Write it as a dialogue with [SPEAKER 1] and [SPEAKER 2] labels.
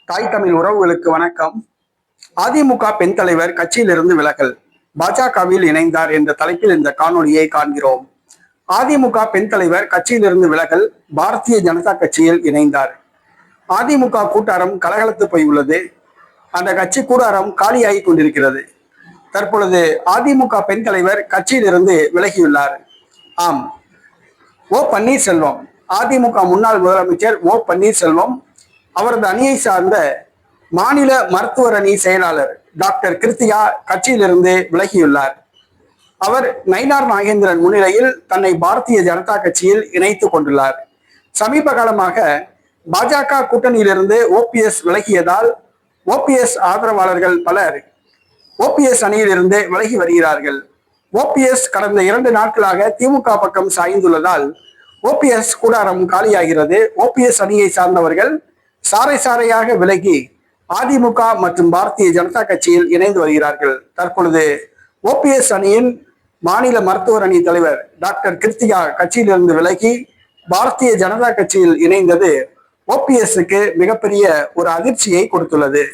[SPEAKER 1] தாய் தமிழ் உறவுகளுக்கு வணக்கம். அதிமுக பெண் தலைவர் கட்சியிலிருந்து விலகல், பாஜகவில் இணைந்தார் என்ற தலைப்பில் இந்த காணொலியை காண்கிறோம். அதிமுக பெண் தலைவர் கட்சியிலிருந்து விலகல், பாரதிய ஜனதா கட்சியில் இணைந்தார். அதிமுக கூட்டாரம் கலகலத்து போய் உள்ளது. அந்த கட்சி கூடாரம் காலியாகி கொண்டிருக்கிறது. தற்பொழுது அதிமுக பெண் தலைவர் கட்சியிலிருந்து விலகியுள்ளார். ஆம், ஓ பன்னீர்செல்வம், அதிமுக முன்னாள் முதலமைச்சர் ஓ பன்னீர்செல்வம் அவரது அணியை சார்ந்த மாநில மருத்துவர் அணி செயலாளர் டாக்டர் கிருத்தியா கட்சியிலிருந்து விலகியுள்ளார். அவர் நயினார் நாகேந்திரன் முன்னிலையில் தன்னை பாரதிய ஜனதா கட்சியில் இணைத்துக் கொண்டுள்ளார். சமீப காலமாக பாஜக கூட்டணியிலிருந்து ஓபிஎஸ் விலகியதால் ஓபிஎஸ் ஆதரவாளர்கள் பலர் ஓபிஎஸ் அணியிலிருந்து விலகி வருகிறார்கள். ஓபிஎஸ் கடந்த 2 நாட்களாக திமுக பக்கம் சாய்ந்துள்ளதால் ஓபிஎஸ் கூடாரம் காலியாகிறது. ஓபிஎஸ் அணியை சார்ந்தவர்கள் சாறை சாறையாக விலகி அதிமுக மற்றும் பாரதிய ஜனதா கட்சியில் இணைந்து வருகிறார்கள். தற்பொழுது ஓபிஎஸ் அணியின் மாநில மருத்துவர் அணி தலைவர் டாக்டர் கிருத்தியா கட்சியிலிருந்து விலகி பாரதிய ஜனதா கட்சியில் இணைந்தது ஓபிஎஸ்க்கு மிகப்பெரிய ஒரு அதிர்ச்சியை கொடுத்துள்ளது.